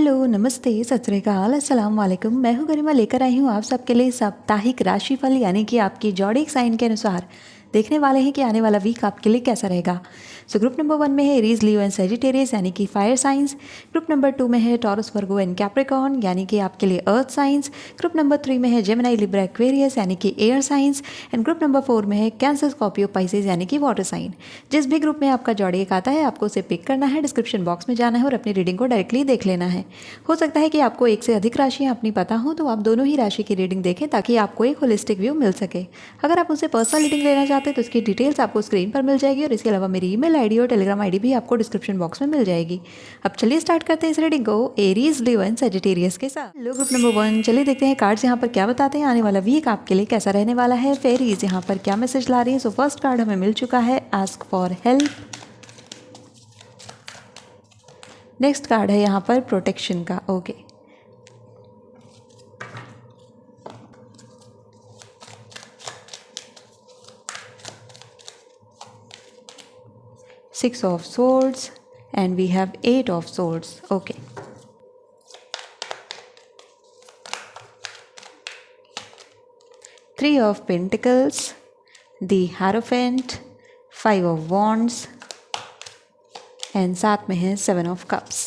Hello, नमस्ते, सत श्री अकाल, अस्सलाम वालेकुम। मैं हूँ गरिमा, लेकर आई हूँ आप सबके लिए साप्ताहिक राशिफल यानी कि आपकी जॉडिक साइन के अनुसार देखने वाले हैं कि आने वाला वीक आपके लिए कैसा रहेगा। सो ग्रुप नंबर 1 में है एरीज, लियो एंड सेजिटेरियस यानी कि फायर साइंस। ग्रुप नंबर 2 में है टॉरस, वर्गो एंड कैप्रिकॉर्न यानी कि आपके लिए अर्थ साइंस। ग्रुप नंबर 3 में है जेमिनी, लिब्रा, एक्वेरियस यानी कि air science. And group number 4 में है कैंसर, स्कॉर्पियो, पाइसेस यानी कि वाटर साइन। जिस भी ग्रुप में आपका जॉडिक आता है आपको उसे पिक करना है, डिस्क्रिप्शन बॉक्स में जाना है और अपनी रीडिंग को डायरेक्टली देख लेना है। हो सकता है कि आपको एक से अधिक राशियाँ अपनी पता हो, तो आप दोनों ही राशि की रीडिंग देखें ताकि आपको एक होलिस्टिक व्यू मिल सके। अगर आप मुझसे पर्सनल रीडिंग लेना चाहते हैं तो इसकी डिटेल्स आपको स्क्रीन पर मिल जाएगी और इसके अलावा मेरी ईमेल आईडी और टेलीग्राम आईडी भी आपको डिस्क्रिप्शन बॉक्स में मिल जाएगी। अब चलिए स्टार्ट करते हैं इस रीडिंग को एरीज, लियो एंड सेजिटेरियस के साथ। लो ग्रुप नंबर 1, चलिए देखते हैं कार्ड्स यहाँ पर क्या बताते हैं, आने वाला वीक आपके लिए कैसा रहने वाला है। फेरीज यहाँ पर क्या मैसेज ला रही है। सो फर्स्ट कार्ड हमें मिल चुका है, ask for help. Next card है यहाँ पर प्रोटेक्शन का। Okay, Six of Swords and we have Eight of Swords. Okay. Three of Pentacles, the Hierophant, Five of Wands and साथ में है Seven of Cups.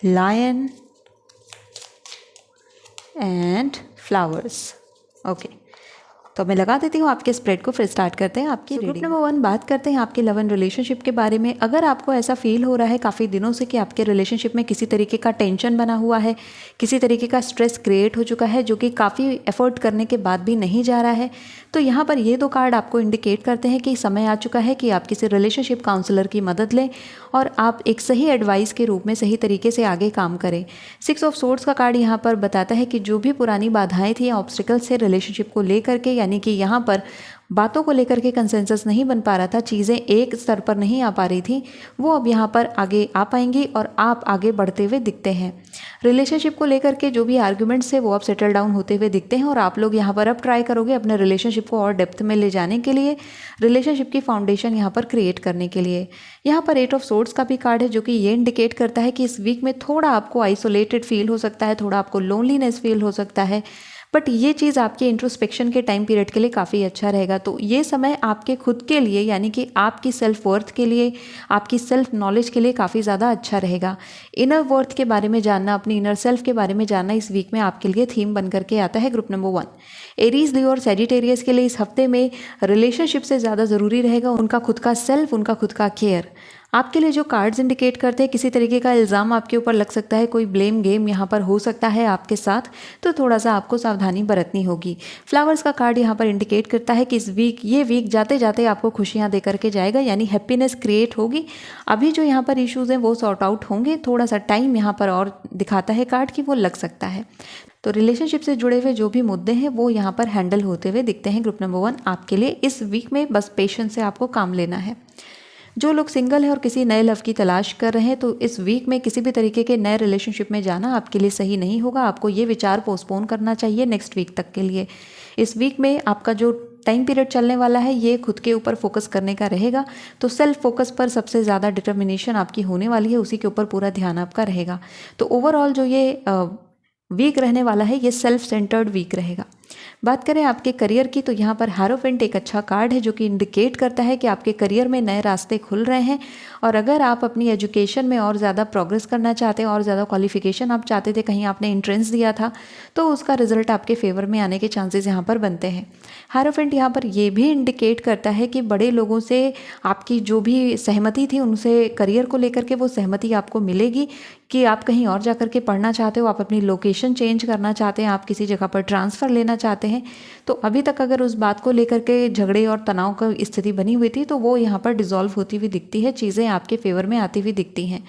Lion and Flowers. Okay. तो मैं लगा देती हूँ आपके स्प्रेड को, फिर स्टार्ट करते हैं आपकी ग्रुप नंबर 1। बात करते हैं आपके लव एंड रिलेशनशिप के बारे में। अगर आपको ऐसा फील हो रहा है काफ़ी दिनों से कि आपके रिलेशनशिप में किसी तरीके का टेंशन बना हुआ है, किसी तरीके का स्ट्रेस क्रिएट हो चुका है जो कि काफ़ी एफर्ट करने के बाद भी नहीं जा रहा है, तो यहाँ पर ये दो कार्ड आपको इंडिकेट करते हैं कि समय आ चुका है कि आप किसी रिलेशनशिप काउंसलर की मदद लें और आप एक सही एडवाइस के रूप में सही तरीके से आगे काम करें। 6 ऑफ सोर्ड्स का कार्ड यहाँ पर बताता है कि जो भी पुरानी बाधाएं थी, ऑब्स्टिकल्स थे रिलेशनशिप को लेकर के, यानी कि यहाँ पर बातों को लेकर के कंसेंसस नहीं बन पा रहा था, चीज़ें एक स्तर पर नहीं आ पा रही थी, वो अब यहाँ पर आगे आ पाएंगी और आप आगे बढ़ते हुए दिखते हैं। रिलेशनशिप को लेकर के जो भी आर्ग्यूमेंट्स है वो अब सेटल डाउन होते हुए दिखते हैं और आप लोग यहाँ पर अब ट्राई करोगे अपने रिलेशनशिप को और डेप्थ में ले जाने के लिए, रिलेशनशिप की फाउंडेशन यहाँ पर क्रिएट करने के लिए। यहाँ पर 8 ऑफ सोर्ड्स का भी कार्ड है जो कि ये इंडिकेट करता है कि इस वीक में थोड़ा आपको आइसोलेटेड फील हो सकता है, थोड़ा आपको लोनलीनेस फील हो सकता है, बट ये चीज़ आपके इंट्रोस्पेक्शन के टाइम पीरियड के लिए काफ़ी अच्छा रहेगा। तो ये समय आपके खुद के लिए यानी कि आपकी सेल्फ वर्थ के लिए, आपकी सेल्फ नॉलेज के लिए काफ़ी ज़्यादा अच्छा रहेगा। इनर वर्थ के बारे में जानना, अपनी इनर सेल्फ के बारे में जानना इस वीक में आपके लिए थीम बन करके आता है ग्रुप नंबर 1। एरीज, लियो और सेजिटेरियस के लिए इस हफ्ते में रिलेशनशिप से ज़्यादा ज़रूरी रहेगा उनका खुद का सेल्फ, उनका खुद का केयर। आपके लिए जो कार्ड्स इंडिकेट करते हैं किसी तरीके का इल्ज़ाम आपके ऊपर लग सकता है, कोई ब्लेम गेम यहाँ पर हो सकता है आपके साथ, तो थोड़ा सा आपको सावधानी बरतनी होगी। फ्लावर्स का कार्ड यहाँ पर इंडिकेट करता है कि इस वीक, ये वीक जाते जाते आपको खुशियाँ दे करके जाएगा, यानी हैप्पीनेस क्रिएट होगी। अभी जो यहाँ पर इश्यूज़ हैं वो सॉर्ट आउट होंगे, थोड़ा सा टाइम यहाँ पर और दिखाता है कार्ड कि वो लग सकता है। तो रिलेशनशिप से जुड़े हुए जो भी मुद्दे हैं वो यहाँ पर हैंडल होते हुए दिखते हैं ग्रुप नंबर 1 आपके लिए इस वीक में। बस पेशेंस से आपको काम लेना है। जो लोग सिंगल हैं और किसी नए लव की तलाश कर रहे हैं, तो इस वीक में किसी भी तरीके के नए रिलेशनशिप में जाना आपके लिए सही नहीं होगा। आपको ये विचार पोस्टपोन करना चाहिए नेक्स्ट वीक तक के लिए। इस वीक में आपका जो टाइम पीरियड चलने वाला है ये खुद के ऊपर फोकस करने का रहेगा, तो सेल्फ फोकस पर सबसे ज़्यादा डिटर्मिनेशन आपकी होने वाली है, उसी के ऊपर पूरा ध्यान आपका रहेगा। तो ओवरऑल जो ये वीक रहने वाला है ये सेल्फ सेंटर्ड वीक रहेगा। बात करें आपके करियर की, तो यहाँ पर हैरोफेंट एक अच्छा कार्ड है जो कि इंडिकेट करता है कि आपके करियर में नए रास्ते खुल रहे हैं और अगर आप अपनी एजुकेशन में और ज़्यादा प्रोग्रेस करना चाहते हैं और ज़्यादा क्वालिफिकेशन आप चाहते थे, कहीं आपने एंट्रेंस दिया था, तो उसका रिजल्ट आपके फेवर में आने के चांसेस यहाँ पर बनते हैं। हैरोफेंट यहाँ पर ये भी इंडिकेट करता है कि बड़े लोगों से आपकी जो भी सहमति थी उनसे करियर को लेकर के वो सहमति आपको मिलेगी कि आप कहीं और जा कर के पढ़ना चाहते हो, आप अपनी लोकेशन चेंज करना चाहते हैं, आप किसी जगह पर ट्रांसफ़र लेना चाहते हैं। तो अभी तक अगर उस बात को लेकर के झगड़े और तनाव की स्थिति बनी हुई थी तो वो यहाँ पर डिसॉल्व होती हुई दिखती है, चीज़ें आपके फेवर में आती हुई दिखती हैं।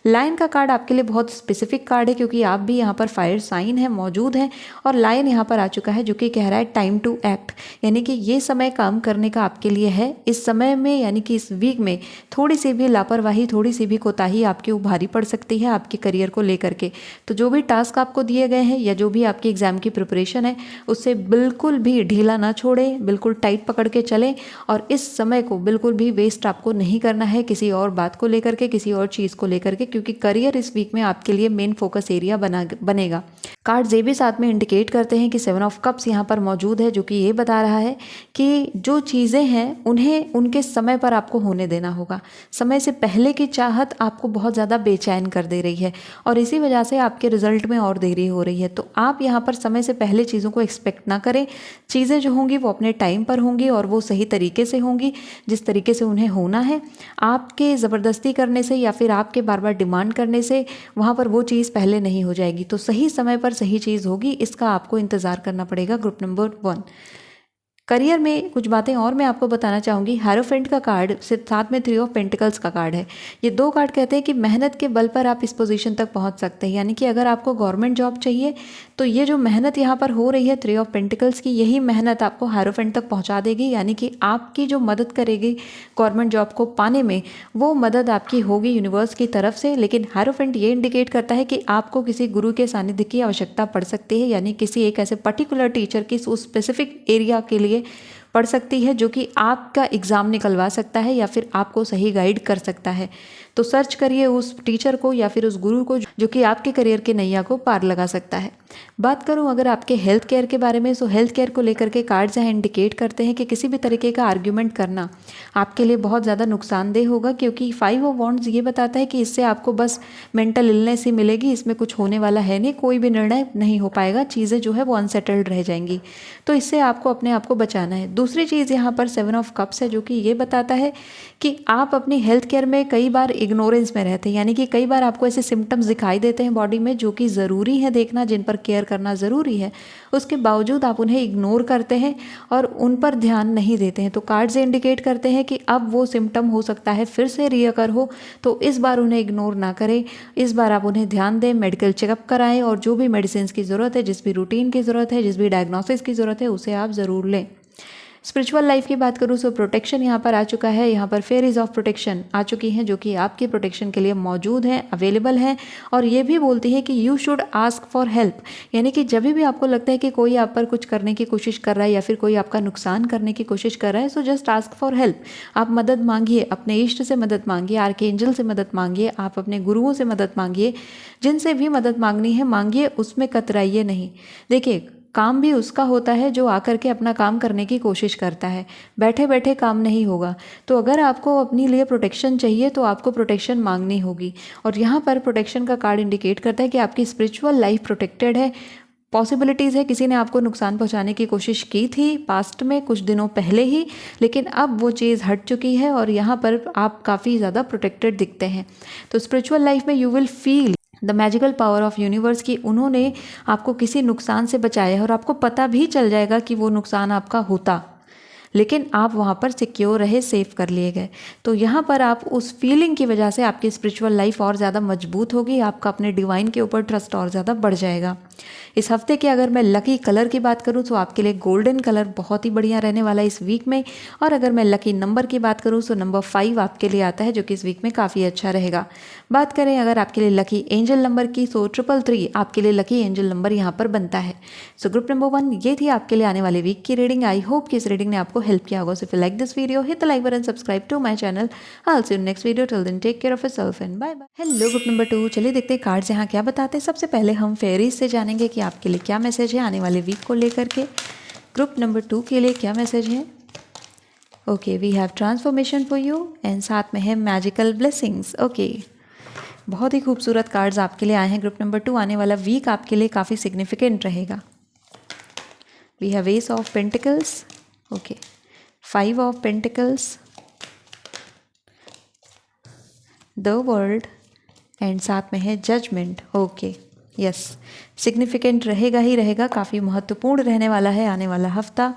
लायन का कार्ड आपके लिए बहुत स्पेसिफिक कार्ड है क्योंकि आप भी यहाँ पर फायर साइन है मौजूद हैं और लायन यहाँ पर आ चुका है जो कि कह रहा है टाइम टू एक्ट, यानी कि ये समय काम करने का आपके लिए है। इस समय में यानी कि इस वीक में थोड़ी सी भी लापरवाही, थोड़ी सी भी कोताही आपकी उभारी पड़ सकती है आपके करियर को लेकर के। तो जो भी टास्क आपको दिए गए हैं या जो भी आपकी एग्जाम की प्रिपरेशन है उससे बिल्कुल भी ढीला ना छोड़ें, बिल्कुल टाइट पकड़ के चलें और इस समय को बिल्कुल भी वेस्ट आपको नहीं करना है किसी और बात को लेकर के, किसी और चीज़ को लेकर के, क्योंकि करियर इस वीक में आपके लिए मेन फोकस एरिया बनेगा। कार्ड्स ये भी साथ में इंडिकेट करते हैं कि 7 ऑफ कप्स यहाँ पर मौजूद है जो कि ये बता रहा है कि जो चीज़ें हैं उन्हें उनके समय पर आपको होने देना होगा। समय से पहले की चाहत आपको बहुत ज़्यादा बेचैन कर दे रही है और इसी वजह से आपके रिजल्ट में और देरी हो रही है। तो आप यहाँ पर समय से पहले चीज़ों को एक्सपेक्ट ना करें। चीज़ें जो होंगी वो अपने टाइम पर होंगी और वो सही तरीके से होंगी जिस तरीके से उन्हें होना है। आपके ज़बरदस्ती करने से या फिर आपके बार बार डिमांड करने से वहाँ पर वो चीज़ पहले नहीं हो जाएगी। तो सही समय पर सही चीज़ होगी, इसका आपको इंतज़ार करना पड़ेगा। ग्रुप नंबर 1 करियर में कुछ बातें और मैं आपको बताना चाहूँगी। हायरोफेंट का कार्ड से साथ में 3 ऑफ पेंटिकल्स का कार्ड है। ये 2 कार्ड कहते हैं कि मेहनत के बल पर आप इस पोजीशन तक पहुँच सकते हैं, यानी कि अगर आपको गवर्नमेंट जॉब चाहिए तो ये जो मेहनत यहाँ पर हो रही है 3 ऑफ पेंटिकल्स की, यही मेहनत आपको हायरोफेंट तक पहुँचा देगी, यानी कि आपकी जो मदद करेगी गवर्नमेंट जॉब को पाने में वो मदद आपकी होगी यूनिवर्स की तरफ से। लेकिन हायरोफेंट ये इंडिकेट करता है कि आपको किसी गुरु के सानिध्य की आवश्यकता पड़ सकती है, यानी किसी एक ऐसे पर्टिकुलर टीचर की उस स्पेसिफिक एरिया के लिए पड़ सकती है जो कि आपका एग्ज़ाम निकलवा सकता है या फिर आपको सही गाइड कर सकता है। तो सर्च करिए उस टीचर को या फिर उस गुरु को जो कि आपके करियर के नैया को पार लगा सकता है। बात करूं अगर आपके हेल्थ केयर के बारे में, तो हेल्थ केयर को लेकर के कार्ड्स यहाँ इंडिकेट करते हैं कि किसी भी तरीके का आर्ग्यूमेंट करना आपके लिए बहुत ज़्यादा नुकसानदेह होगा, क्योंकि 5 ऑफ वॉन्ड्स ये बताता है कि इससे आपको बस मेंटल इलनेस ही मिलेगी, इसमें कुछ होने वाला है नहीं, कोई भी निर्णय नहीं हो पाएगा, चीज़ें जो है वो अनसेटल्ड रह जाएंगी। तो इससे आपको अपने आप को बचाना है। दूसरी चीज़ यहाँ पर 7 ऑफ कप्स है जो कि ये बताता है कि आप अपनी हेल्थ केयर में कई बार इग्नोरेंस में रहते हैं, यानी कि कई बार आपको ऐसे सिम्टम्स दिखाई देते हैं बॉडी में जो कि ज़रूरी है देखना, जिन पर केयर करना ज़रूरी है, उसके बावजूद आप उन्हें इग्नोर करते हैं और उन पर ध्यान नहीं देते हैं। तो कार्ड्स इंडिकेट करते हैं कि अब वो सिम्टम हो सकता है फिर से रिअकर हो, तो इस बार उन्हें इग्नोर ना करें, इस बार आप उन्हें ध्यान दें, मेडिकल चेकअप कराएं और जो भी मेडिसिन की ज़रूरत है, जिस भी रूटीन की ज़रूरत है, जिस भी डायग्नोसिस की ज़रूरत है उसे आप ज़रूर लें। स्पिरिचुअल लाइफ की बात करूँ तो प्रोटेक्शन यहाँ पर आ चुका है। यहाँ पर फेयरीज ऑफ प्रोटेक्शन आ चुकी हैं जो कि आपके प्रोटेक्शन के लिए मौजूद हैं, अवेलेबल हैं और ये भी बोलती है कि you should ask for help, यानी कि जब भी आपको लगता है कि कोई आप पर कुछ करने की कोशिश कर रहा है या फिर कोई आपका नुकसान करने की कोशिश कर रहा है, so just ask for help. आप मदद मांगिए, अपने इष्ट से मदद मांगिए, आर्कएंजल से मदद मांगिए, आप अपने गुरुओं से मदद मांगिए, जिनसे भी मदद मांगनी है मांगिए, उसमें कतराइए नहीं। देखिए काम भी उसका होता है जो आकर के अपना काम करने की कोशिश करता है, बैठे बैठे काम नहीं होगा। तो अगर आपको अपने लिए प्रोटेक्शन चाहिए तो आपको प्रोटेक्शन मांगनी होगी और यहाँ पर प्रोटेक्शन का कार्ड इंडिकेट करता है कि आपकी स्पिरिचुअल लाइफ प्रोटेक्टेड है। पॉसिबिलिटीज़ है किसी ने आपको नुकसान पहुंचाने की कोशिश की थी पास्ट में कुछ दिनों पहले ही, लेकिन अब वो चीज़ हट चुकी है और यहाँ पर आप काफ़ी ज़्यादा प्रोटेक्टेड दिखते हैं। तो स्पिरिचुअल लाइफ में you will feel the magical power of universe की उन्होंने आपको किसी नुकसान से बचाया है और आपको पता भी चल जाएगा कि वो नुकसान आपका होता, लेकिन आप वहाँ पर सिक्योर रहे, सेफ कर लिए गए। तो यहाँ पर आप उस फीलिंग की वजह से आपकी स्पिरिचुअल लाइफ और ज़्यादा मजबूत होगी, आपका अपने डिवाइन के ऊपर ट्रस्ट और ज़्यादा बढ़ जाएगा। इस हफ्ते के अगर मैं लकी कलर की बात करूँ तो आपके लिए गोल्डन कलर बहुत ही बढ़िया रहने वाला है इस वीक में। और अगर मैं लकी नंबर की बात करूँ तो नंबर 5 आपके लिए आता है जो कि इस वीक में काफ़ी अच्छा रहेगा। बात करें अगर आपके लिए लकी एंजल नंबर की, सो 333 आपके लिए लकी एंजल नंबर यहाँ पर बनता है। सो ग्रुप नंबर 1 ये थी आपके लिए आने वाले वीक की रीडिंग। आई होप कि इस रीडिंग ने आपको हेल्प किया होगा। So if you like this video hit the like button, subscribe to my channel. I will see you next video, till then take care of yourself and bye bye. Hello group number 2, चलिए देखते हैं cards यहाँ क्या बताते हैं। सबसे पहले हम फेरीज से जानेंगे कि आपके लिए क्या मैसेज है आने वाले वीक को लेकर के। ग्रुप नंबर 2 के लिए क्या मैसेज है? Okay, we have transformation for you and साथ में है मैजिकल ब्लेसिंग्स। ओके, बहुत ही खूबसूरत कार्ड्स आपके लिए आए हैं। ग्रुप नंबर 2 आने वाला वीक आपके लिए काफ़ी सिग्निफिकेंट रहेगा। We have ace of pentacles, okay, 5 of pentacles, the world and साथ में है जजमेंट। ओके, यस, सिग्निफिकेंट रहेगा ही रहेगा, काफ़ी महत्वपूर्ण रहने वाला है आने वाला हफ्ता।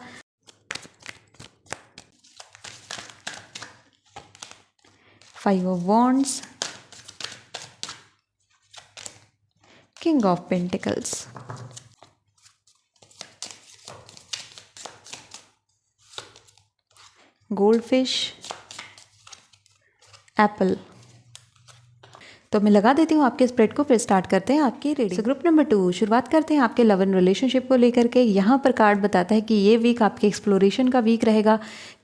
Five of wands, king of pentacles, goldfish, Apple. तो मैं लगा देती हूँ आपके स्प्रेड को, फिर स्टार्ट करते हैं आपकी रीडिंग। ग्रुप नंबर 2 शुरुआत करते हैं आपके लव एंड रिलेशनशिप को लेकर के। यहाँ पर कार्ड बताता है कि ये वीक आपके एक्सप्लोरेशन का वीक रहेगा।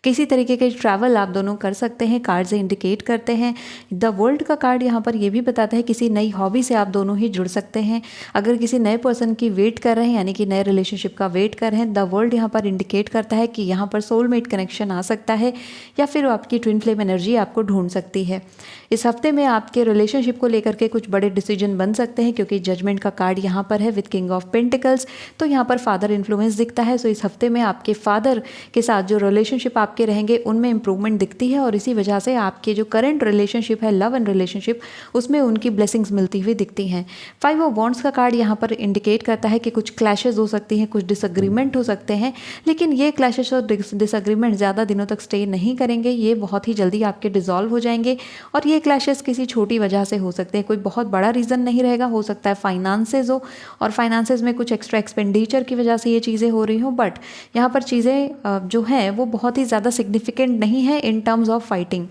किसी तरीके के ट्रैवल आप दोनों कर सकते हैं, कार्ड से इंडिकेट करते हैं। द वर्ल्ड का कार्ड यहाँ पर ये भी बताता है किसी नई हॉबी से आप दोनों ही जुड़ सकते हैं। अगर किसी नए पर्सन की वेट कर रहे हैं, यानी कि नए रिलेशनशिप का वेट कर रहे हैं, द वर्ल्ड यहाँ पर इंडिकेट करता है कि यहाँ पर सोलमेट कनेक्शन आ सकता है, या फिर आपकी ट्विन फ्लेम एनर्जी आपको ढूंढ सकती है। इस हफ्ते में आपके रिलेशनशिप को लेकर के कुछ बड़े डिसीजन बन सकते हैं, क्योंकि जजमेंट का कार्ड यहाँ पर है विद किंग ऑफ पेंटिकल्स। तो यहाँ पर फादर इन्फ्लुएंस दिखता है। सो इस हफ्ते में आपके फादर के साथ जो रिलेशनशिप आपके रहेंगे उनमें इंप्रूवमेंट दिखती है, और इसी वजह से आपके जो करंट रिलेशनशिप है, लव एंड रिलेशनशिप, उसमें उनकी ब्लेसिंग्स मिलती हुई दिखती हैं। 5 ऑफ वॉन्ड्स का कार्ड यहाँ पर इंडिकेट करता है कि कुछ क्लैशेज हो सकती हैं, कुछ डिसएग्रीमेंट हो सकते हैं, लेकिन ये क्लैशेज और डिसएग्रीमेंट ज़्यादा दिनों तक स्टे नहीं करेंगे। ये बहुत ही जल्दी आपके डिसॉल्व हो जाएंगे, और ये क्लैशेस किसी छोटी वजह से हो सकते हैं, कोई बहुत बड़ा रीज़न नहीं रहेगा। हो सकता है फाइनेंसेस हो, और फाइनेंसेस में कुछ एक्स्ट्रा एक्सपेंडिचर की वजह से ये चीज़ें हो रही हों, बट यहाँ पर चीज़ें जो हैं वो बहुत ही ज़्यादा सिग्निफिकेंट नहीं है इन टर्म्स ऑफ फाइटिंग।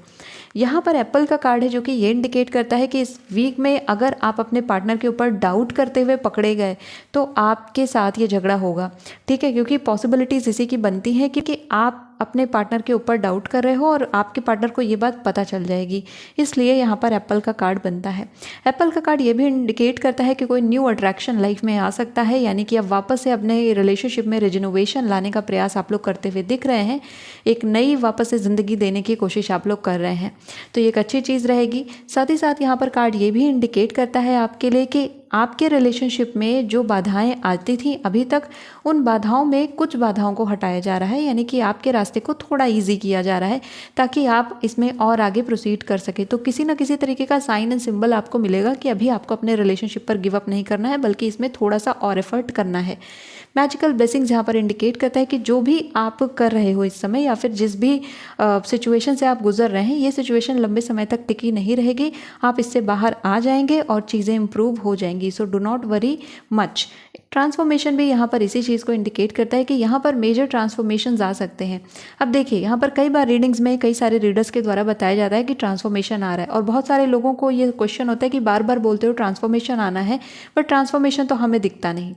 यहाँ पर एप्पल का कार्ड है, जो कि ये इंडिकेट करता है कि इस वीक में अगर आप अपने पार्टनर के ऊपर डाउट करते हुए पकड़े गए तो आपके साथ ये झगड़ा होगा, ठीक है, क्योंकि पॉसिबिलिटीज़ इसी की बनती है कि आप अपने पार्टनर के ऊपर डाउट कर रहे हो और आपके पार्टनर को ये बात पता चल जाएगी, इसलिए यहाँ पर एप्पल का कार्ड बनता है। एप्पल का कार्ड ये भी इंडिकेट करता है कि कोई न्यू अट्रैक्शन लाइफ में आ सकता है, यानी कि अब वापस से अपने रिलेशनशिप में रिजोल्यूशन लाने का प्रयास आप लोग करते हुए दिख रहे हैं। एक नई वापस से ज़िंदगी देने की कोशिश आप लोग कर रहे हैं, तो ये एक अच्छी चीज़ रहेगी। साथ ही साथ यहाँ पर कार्ड ये भी इंडिकेट करता है आपके लिए कि आपके रिलेशनशिप में जो बाधाएं आती थी अभी तक, उन बाधाओं में कुछ बाधाओं को हटाया जा रहा है, यानी कि आपके रास्ते को थोड़ा इजी किया जा रहा है ताकि आप इसमें और आगे प्रोसीड कर सके। तो किसी ना किसी तरीके का साइन एंड सिंबल आपको मिलेगा कि अभी आपको अपने रिलेशनशिप पर गिव अप नहीं करना है, बल्कि इसमें थोड़ा सा और एफर्ट करना है। मैजिकल ब्लेसिंग्स यहाँ पर इंडिकेट करता है कि जो भी आप कर रहे हो इस समय, या फिर जिस भी सिचुएशन से आप गुजर रहे हैं, ये सिचुएशन लंबे समय तक टिकी नहीं रहेगी, आप इससे बाहर आ जाएंगे और चीज़ें इंप्रूव हो जाएंगी। So do not worry much. Transformation भी यहाँ पर इसी चीज़ को इंडिकेट करता है कि यहाँ पर मेजर ट्रांसफॉर्मेशंस आ सकते हैं। अब देखिए, यहाँ पर कई बार रीडिंग्स में कई सारे रीडर्स के द्वारा बताया जाता है कि ट्रांसफॉर्मेशन आ रहा है, और बहुत सारे लोगों को ये क्वेश्चन होता है कि बार बार बोलते हो ट्रांसफॉर्मेशन आना है, बट ट्रांसफॉर्मेशन तो हमें दिखता नहीं।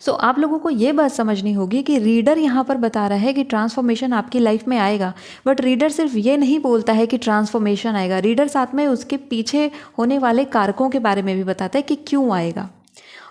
सो आप लोगों को ये बात समझनी होगी कि रीडर यहाँ पर बता रहा है कि ट्रांसफॉर्मेशन आपकी लाइफ में आएगा, बट रीडर सिर्फ ये नहीं बोलता है कि ट्रांसफॉर्मेशन आएगा, रीडर साथ में उसके पीछे होने वाले कारकों के बारे में भी बताता है कि क्यों आएगा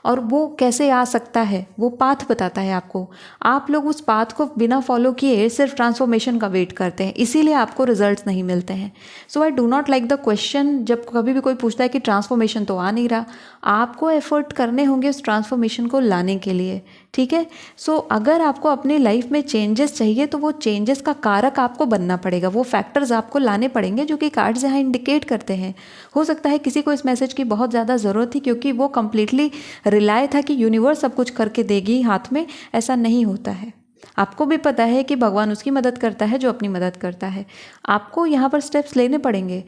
और वो कैसे आ सकता है, वो पाथ बताता है आपको। आप लोग उस पाथ को बिना फॉलो किए सिर्फ ट्रांसफॉर्मेशन का वेट करते हैं, इसीलिए आपको रिजल्ट्स नहीं मिलते हैं। So I do not like the question, जब कभी भी कोई पूछता है कि ट्रांसफॉर्मेशन तो आ नहीं रहा, आपको एफर्ट करने होंगे उस ट्रांसफॉर्मेशन को लाने के लिए, ठीक है। सो अगर आपको अपनी लाइफ में चेंजेस चाहिए तो वो चेंजेस का कारक आपको बनना पड़ेगा, वो फैक्टर्स आपको लाने पड़ेंगे जो कि कार्ड्स यहाँ इंडिकेट करते हैं। हो सकता है किसी को इस मैसेज की बहुत ज़्यादा ज़रूरत थी, क्योंकि वो कंप्लीटली रिलाय था कि यूनिवर्स सब कुछ करके देगी हाथ में, ऐसा नहीं होता है। आपको भी पता है कि भगवान उसकी मदद करता है जो अपनी मदद करता है। आपको यहाँ पर स्टेप्स लेने पड़ेंगे।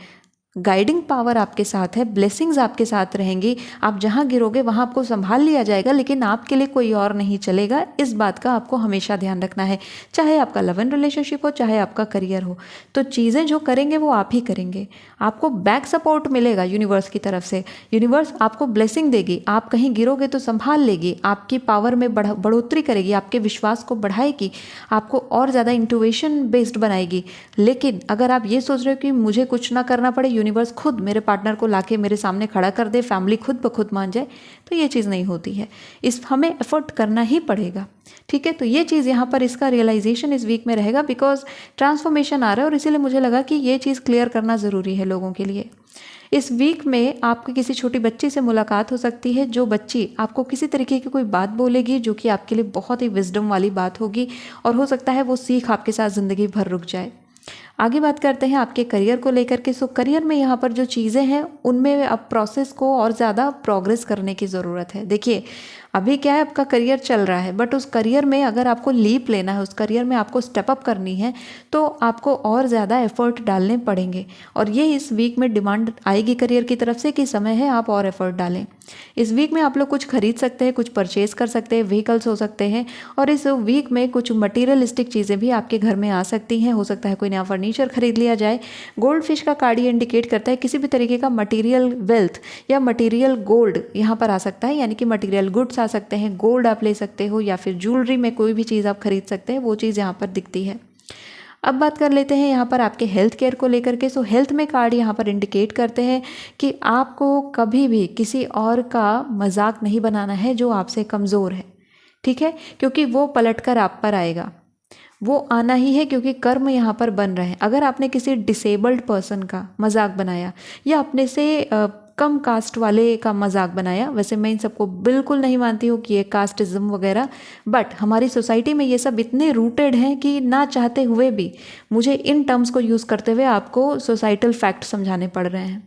गाइडिंग पावर आपके साथ है, ब्लेसिंग्स आपके साथ रहेंगी, आप जहाँ गिरोगे वहाँ आपको संभाल लिया जाएगा, लेकिन आपके लिए कोई और नहीं चलेगा। इस बात का आपको हमेशा ध्यान रखना है, चाहे आपका लव एंड रिलेशनशिप हो, चाहे आपका करियर हो। तो चीज़ें जो करेंगे वो आप ही करेंगे। आपको बैक सपोर्ट मिलेगा यूनिवर्स की तरफ से, यूनिवर्स आपको ब्लेसिंग देगी, आप कहीं गिरोगे तो संभाल लेगी, आपकी पावर में बढ़ोतरी करेगी, आपके विश्वास को बढ़ाएगी, आपको और ज़्यादा इंट्यूशन बेस्ड बनाएगी। लेकिन अगर आप ये सोच रहे हो कि मुझे कुछ ना करना पड़े, यूनिवर्स खुद मेरे पार्टनर को लाके मेरे सामने खड़ा कर दे, फैमिली खुद ब खुद मान जाए, तो ये चीज़ नहीं होती है। हमें एफर्ट करना ही पड़ेगा, ठीक है। तो ये चीज़ यहाँ पर इसका रियलाइजेशन इस वीक में रहेगा, बिकॉज ट्रांसफॉर्मेशन आ रहा है और इसीलिए मुझे लगा कि ये चीज़ क्लियर करना ज़रूरी है लोगों के लिए। इस वीक में आपकी किसी छोटी बच्ची से मुलाकात हो सकती है, जो बच्ची आपको किसी तरीके की कोई बात बोलेगी जो कि आपके लिए बहुत ही विजडम वाली बात होगी, और हो सकता है वो सीख आपके साथ ज़िंदगी भर रुक जाए। आगे बात करते हैं आपके करियर को लेकर के। सो करियर में यहाँ पर जो चीज़ें हैं उनमें अब प्रोसेस को और ज़्यादा प्रोग्रेस करने की ज़रूरत है। देखिए, अभी क्या है, आपका करियर चल रहा है, बट उस करियर में अगर आपको लीप लेना है, उस करियर में आपको स्टेप अप करनी है, तो आपको और ज़्यादा एफर्ट डालने पड़ेंगे। और ये इस वीक में डिमांड आएगी करियर की तरफ से कि समय है आप और एफर्ट डालें। इस वीक में आप लोग कुछ खरीद सकते हैं, कुछ परचेज कर सकते हैं, व्हीकल्स हो सकते हैं, और इस वीक में कुछ मटीरियलिस्टिक चीज़ें भी आपके घर में आ सकती हैं। हो सकता है कोई नया फर्नीचर खरीद लिया जाए। गोल्ड फिश का कार्ड ये इंडिकेट करता है किसी भी तरीके का मटीरियल वेल्थ या मटीरियल गोल्ड यहाँ पर आ सकता है, यानी कि मटीरियल गुड्स आ सकते हैं, गोल्ड आप ले सकते हो, या फिर ज्वेलरी में कोई भी चीज़ आप खरीद सकते हैं, वो चीज़ यहाँ पर दिखती है। अब बात कर लेते हैं यहाँ पर आपके हेल्थ केयर को लेकर के। सो हेल्थ में कार्ड यहाँ पर इंडिकेट करते हैं कि आपको कभी भी किसी और का मजाक नहीं बनाना है जो आपसे कमज़ोर है, ठीक है, क्योंककि वो पलट कर आप पर आएगा, वो आना ही है, क्योंकि कर्म यहाँ पर बन रहे हैं। अगर आपने किसी डिसेबल्ड पर्सन का मजाक बनाया या अपने से कम कास्ट वाले का मजाक बनाया, वैसे मैं इन सबको बिल्कुल नहीं मानती हूँ कि ये कास्टिज्म वगैरह, बट हमारी सोसाइटी में ये सब इतने रूटेड हैं कि ना चाहते हुए भी मुझे इन टर्म्स को यूज़ करते हुए आपको सोसाइटल फैक्ट समझाने पड़ रहे हैं।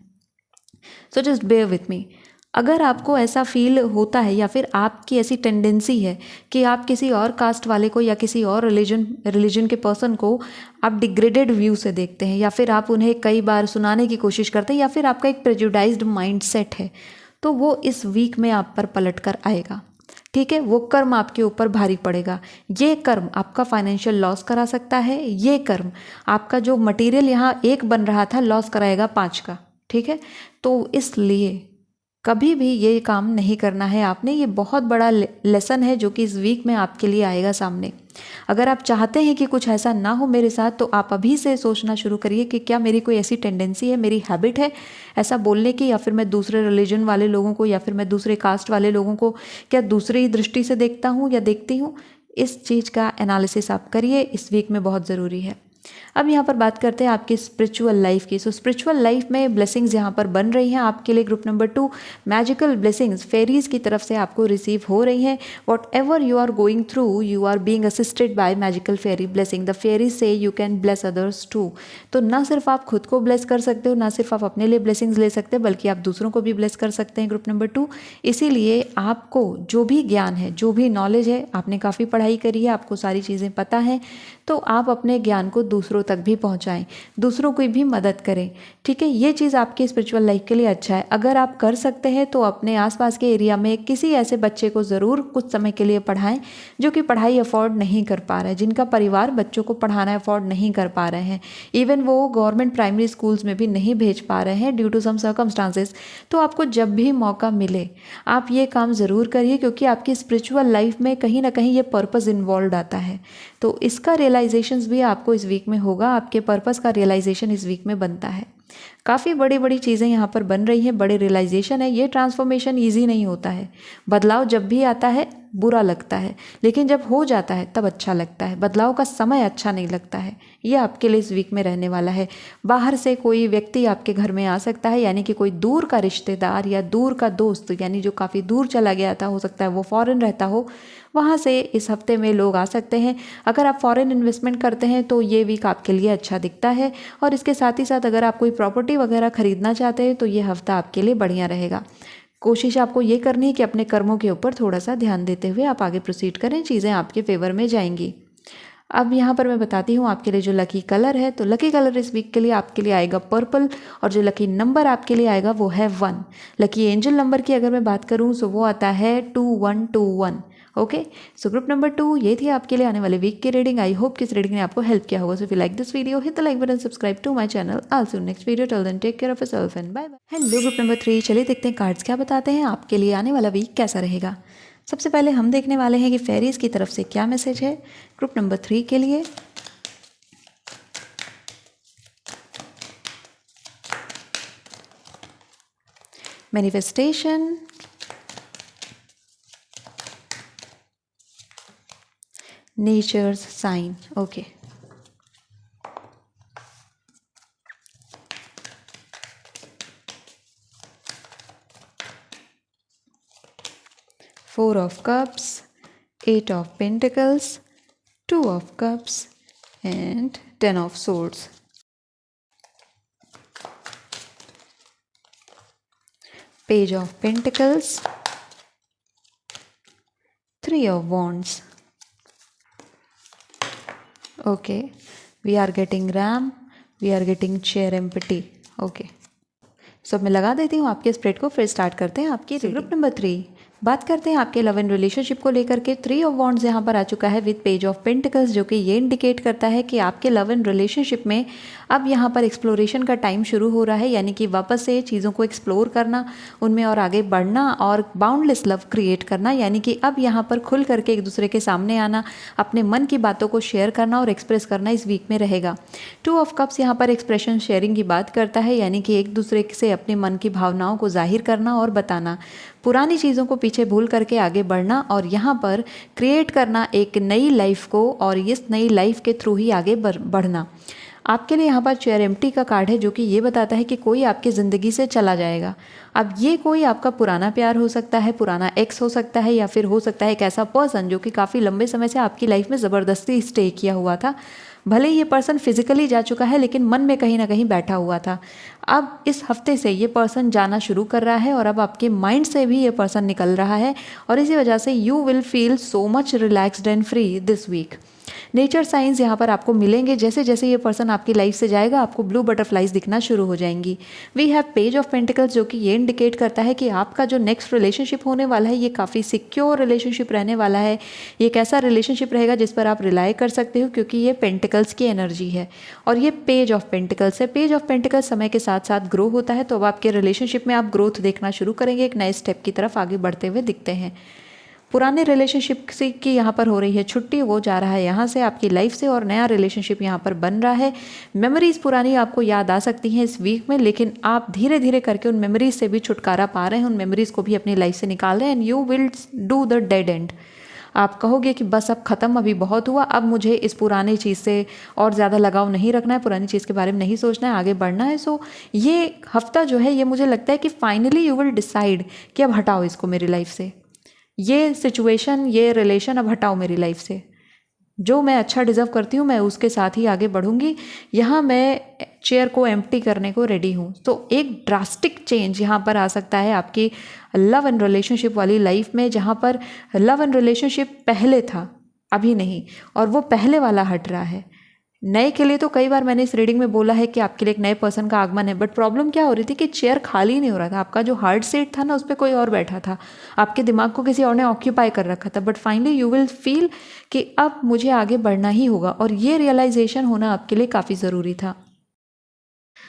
So just bear with me. अगर आपको ऐसा फील होता है या फिर आपकी ऐसी टेंडेंसी है कि आप किसी और कास्ट वाले को या किसी और रिलीजन के पर्सन को आप डिग्रेडेड व्यू से देखते हैं, या फिर आप उन्हें कई बार सुनाने की कोशिश करते हैं, या फिर आपका एक प्रेजुडाइज्ड माइंड सेट है, तो वो इस वीक में आप पर पलट कर आएगा, ठीक है। वो कर्म आपके ऊपर भारी पड़ेगा। ये कर्म आपका फाइनेंशियल लॉस करा सकता है। ये कर्म आपका जो मटेरियल यहाँ 1 बन रहा था लॉस कराएगा 5 का, ठीक है। तो इसलिए कभी भी ये काम नहीं करना है आपने। ये बहुत बड़ा लेसन है जो कि इस वीक में आपके लिए आएगा सामने। अगर आप चाहते हैं कि कुछ ऐसा ना हो मेरे साथ, तो आप अभी से सोचना शुरू करिए कि क्या मेरी कोई ऐसी टेंडेंसी है, मेरी हैबिट है ऐसा बोलने की, या फिर मैं दूसरे रिलीजन वाले लोगों को या फिर मैं दूसरे कास्ट वाले लोगों को क्या दूसरी दृष्टि से देखता हूँ या देखती हूँ। इस चीज़ का एनालिसिस आप करिए, इस वीक में बहुत ज़रूरी है। अब यहाँ पर बात करते हैं आपकी स्पिरिचुअल लाइफ की। सो स्पिरिचुअल लाइफ में ब्लेसिंग्स यहाँ पर बन रही हैं आपके लिए। Group number 2, magical blessings fairies की तरफ से आपको रिसीव हो रही हैं। Whatever you are going through, you are being assisted by magical fairy blessing. The fairies से you can bless others too. तो ना सिर्फ आप खुद को ब्लेस कर सकते हो, ना सिर्फ आप अपने लिए ब्लेसिंग्स ले सकते हैं, बल्कि आप दूसरों को भी ब्लेस कर सकते हैं। ग्रुप नंबर 2, इसीलिए आपको जो भी ज्ञान है, जो भी नॉलेज है, आपने काफ़ी पढ़ाई करी है, आपको सारी चीज़ें पता हैं, तो आप अपने ज्ञान को दूसरों तक भी पहुंचाएं, दूसरों की भी मदद करें, ठीक है। ये चीज़ आपकी स्पिरिचुअल लाइफ के लिए अच्छा है। अगर आप कर सकते हैं तो अपने आसपास के एरिया में किसी ऐसे बच्चे को ज़रूर कुछ समय के लिए पढ़ाएं जो कि पढ़ाई अफोर्ड नहीं कर पा रहे हैं, जिनका परिवार बच्चों को पढ़ाना अफोर्ड नहीं कर पा रहे हैं, इवन वो गवर्नमेंट प्राइमरी स्कूल्स में भी नहीं भेज पा रहे हैं ड्यू टू सम सर्कमस्टांसेस। तो आपको जब भी मौका मिले आप ये काम ज़रूर करिए, क्योंकि आपकी स्पिरिचुअल लाइफ में कहीं ना कहीं ये पर्पस इन्वॉल्व आता है। तो इसका रियलाइजेशंस भी आपको इस वीक में होगा, आपके पर्पस का रियलाइजेशन इस वीक में बनता है। काफ़ी बड़ी बड़ी चीज़ें यहाँ पर बन रही हैं, बड़े रियलाइजेशन है। ये ट्रांसफॉर्मेशन ईजी नहीं होता है। बदलाव जब भी आता है बुरा लगता है, लेकिन जब हो जाता है तब अच्छा लगता है। बदलाव का समय अच्छा नहीं लगता है। ये आपके लिए इस वीक में रहने वाला है। बाहर से कोई व्यक्ति आपके घर में आ सकता है, यानी कि कोई दूर का रिश्तेदार या दूर का दोस्त, यानी जो काफ़ी दूर चला गया था, हो सकता है वो फॉरेन रहता हो, वहाँ से इस हफ्ते में लोग आ सकते हैं। अगर आप फॉरेन इन्वेस्टमेंट करते हैं तो ये वीक आपके लिए अच्छा दिखता है। और इसके साथ ही साथ अगर आप कोई प्रॉपर्टी वगैरह खरीदना चाहते हैं तो ये हफ्ता आपके लिए बढ़िया रहेगा। कोशिश आपको ये करनी है कि अपने कर्मों के ऊपर थोड़ा सा ध्यान देते हुए आप आगे प्रोसीड करें, चीज़ें आपके फेवर में जाएंगी। अब यहाँ पर मैं बताती हूँ आपके लिए जो लकी कलर है। तो लकी कलर इस वीक के लिए आपके लिए आएगा पर्पल, और जो लकी नंबर आपके लिए आएगा वो है 1। लकी एंजल नंबर की अगर मैं बात करूँ तो वो आता है 2121। ओके, सो ग्रुप नंबर 2, ये थी आपके लिए आने वाले वीक की रीडिंग। आई होप कि इस रीडिंग ने आपको हेल्प किया होगा। So if you like this video, hit the like button, subscribe to my channel. I will see you next video. Till then take care of yourself and bye bye. Hello group number 3, चलिए देखते हैं cards क्या बताते हैं आपके लिए आने वाला वीक कैसा रहेगा। सबसे पहले हम देखने वाले हैं कि फेरीज की तरफ से क्या मैसेज है ग्रुप नंबर 3 के लिए। Manifestation, nature's sign. Okay, Four of Cups, 8 of Pentacles, 2 of Cups and 10 of Swords. Page of Pentacles, 3 of wands. Okay, we are getting ram, we are getting chair empty. Okay, सो मैं लगा देती हूँ आपके spread को, फिर start करते हैं आपकी ग्रुप नंबर 3। बात करते हैं आपके लव एंड रिलेशनशिप को लेकर के। 3 ऑफ वॉन्ड्स यहाँ पर आ चुका है विद पेज ऑफ पेंटिकल्स, जो कि ये इंडिकेट करता है कि आपके लव एंड रिलेशनशिप में अब यहाँ पर एक्सप्लोरेशन का टाइम शुरू हो रहा है, यानी कि वापस से चीज़ों को एक्सप्लोर करना, उनमें और आगे बढ़ना और बाउंडलेस लव क्रिएट करना, यानी कि अब यहाँ पर खुल करके एक दूसरे के सामने आना, अपने मन की बातों को शेयर करना और एक्सप्रेस करना इस वीक में रहेगा। 2 ऑफ कप्स यहाँ पर एक्सप्रेशन शेयरिंग की बात करता है, यानी कि एक दूसरे से अपने मन की भावनाओं को जाहिर करना और बताना, पुरानी चीज़ों को पीछे भूल करके आगे बढ़ना और यहाँ पर क्रिएट करना एक नई लाइफ को, और इस नई लाइफ के थ्रू ही आगे बढ़ना। आपके लिए यहाँ पर चेयर एम्प्टी का कार्ड है, जो कि ये बताता है कि कोई आपकी ज़िंदगी से चला जाएगा। अब ये कोई आपका पुराना प्यार हो सकता है, पुराना एक्स हो सकता है, या फिर हो सकता है एक ऐसा पर्सन जो कि काफ़ी लंबे समय से आपकी लाइफ में ज़बरदस्ती स्टे किया हुआ था। भले ये पर्सन फिजिकली जा चुका है, लेकिन मन में कहीं ना कहीं बैठा हुआ था। अब इस हफ्ते से ये पर्सन जाना शुरू कर रहा है और अब आपके माइंड से भी ये पर्सन निकल रहा है, और इसी वजह से you will feel so much relaxed and free this week. Nature signs यहाँ पर आपको मिलेंगे। जैसे जैसे ये पर्सन आपकी लाइफ से जाएगा, आपको ब्लू बटरफ्लाइज दिखना शुरू हो जाएंगी। We have page of pentacles, जो कि ये इंडिकेट करता है कि आपका जो नेक्स्ट रिलेशनशिप होने वाला है, ये काफ़ी सिक्योर रिलेशनशिप रहने वाला है। ये एक ऐसा रिलेशनशिप रहेगा जिस पर आप रिलाई कर सकते हो, क्योंकि ये पेंटिकल्स की एनर्जी है और ये पेज ऑफ पेंटिकल्स है। पेज ऑफ पेंटिकल्स समय के साथ साथ ग्रो होता है, तो अब आपके रिलेशनशिप में आप ग्रोथ देखना शुरू करेंगे, एक नए स्टेप की तरफ आगे बढ़ते हुए दिखते हैं। पुराने रिलेशनशिप की यहाँ पर हो रही है छुट्टी, वो जा रहा है यहाँ से आपकी लाइफ से, और नया रिलेशनशिप यहाँ पर बन रहा है। मेमोरीज पुरानी आपको याद आ सकती हैं इस वीक में, लेकिन आप धीरे धीरे करके उन मेमोरीज से भी छुटकारा पा रहे हैं, उन मेमोरीज को भी अपनी लाइफ से निकाल रहे हैं। And you will do the dead and. आप कहोगे कि बस अब ख़त्म, अभी बहुत हुआ, अब मुझे इस पुरानी चीज़ से और ज़्यादा लगाव नहीं रखना है, पुरानी चीज़ के बारे में नहीं सोचना है, आगे बढ़ना है। सो ये हफ्ता जो है, ये मुझे लगता है कि फाइनली यू विल डिसाइड कि अब हटाओ इसको मेरी लाइफ से, ये सिचुएशन, ये रिलेशन अब हटाओ मेरी लाइफ से। जो मैं अच्छा डिज़र्व करती हूँ, मैं उसके साथ ही आगे बढ़ूँगी। यहाँ मैं चेयर को एम्प्टी करने को रेडी हूँ। तो एक ड्रास्टिक चेंज यहाँ पर आ सकता है आपकी लव एंड रिलेशनशिप वाली लाइफ में, जहाँ पर लव एंड रिलेशनशिप पहले था, अभी नहीं, और वो पहले वाला हट रहा है। नए के लिए तो कई बार मैंने इस रीडिंग में बोला है कि आपके लिए एक नए पर्सन का आगमन है, बट प्रॉब्लम क्या हो रही थी कि चेयर खाली नहीं हो रहा था। आपका जो हार्ड सीट था ना, उस पर कोई और बैठा था, आपके दिमाग को किसी और ने ऑक्यूपाई कर रखा था। But finally you will feel कि अब मुझे आगे बढ़ना ही होगा, और ये रियलाइजेशन होना आपके लिए काफ़ी ज़रूरी था।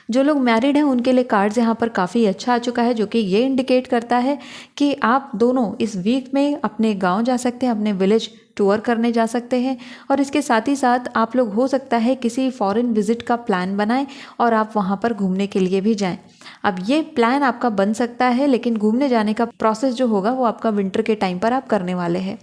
जो लोग मैरिड हैं उनके लिए कार्ड्स यहाँ पर काफ़ी अच्छा आ चुका है, जो कि ये इंडिकेट करता है कि आप दोनों इस वीक में अपने गांव जा सकते हैं, अपने विलेज टूर करने जा सकते हैं, और इसके साथ ही साथ आप लोग हो सकता है किसी फॉरेन विजिट का प्लान बनाएं और आप वहाँ पर घूमने के लिए भी जाएं। अब ये प्लान आपका बन सकता है, लेकिन घूमने जाने का प्रोसेस जो होगा वो आपका विंटर के टाइम पर आप करने वाले हैं।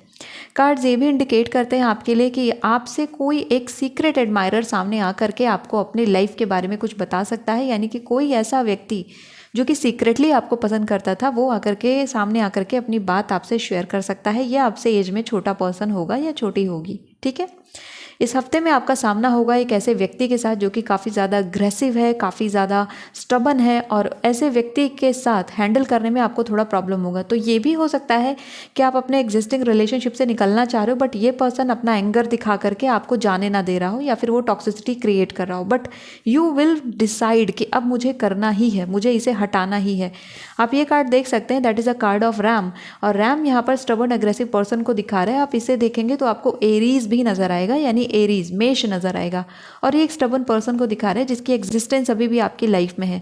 कार्ड्स ये भी इंडिकेट करते हैं आपके लिए कि आपसे कोई एक सीक्रेट एडमायरर सामने आकर के आपको अपनी लाइफ के बारे में कुछ बता सकता है, यानी कि कोई ऐसा व्यक्ति जो कि सीक्रेटली आपको पसंद करता था, वो आकर के सामने आकर के अपनी बात आपसे शेयर कर सकता है। यह आपसे एज में छोटा पर्सन होगा या छोटी होगी, ठीक है। इस हफ्ते में आपका सामना होगा एक ऐसे व्यक्ति के साथ जो कि काफ़ी ज़्यादा अग्रेसिव है, काफ़ी ज़्यादा स्टबन है, और ऐसे व्यक्ति के साथ हैंडल करने में आपको थोड़ा प्रॉब्लम होगा। तो ये भी हो सकता है कि आप अपने एग्जिस्टिंग रिलेशनशिप से निकलना चाह रहे हो, बट ये पर्सन अपना एंगर दिखा करके आपको जाने ना दे रहा हो, या फिर वो टॉक्सिसिटी क्रिएट कर रहा हो, बट यू विल डिसाइड कि अब मुझे करना ही है, मुझे इसे हटाना ही है। आप ये कार्ड देख सकते हैं, that is a card of RAM, और रैम यहाँ पर स्टबन अग्रेसिव पर्सन को दिखा रहा है। आप इसे देखेंगे तो आपको एरीज भी नजर आएगा, यानी एरीज मेष नजर आएगा, और ये एक स्टबन पर्सन को दिखा रहा है जिसकी एग्जिस्टेंस अभी भी आपकी लाइफ में है।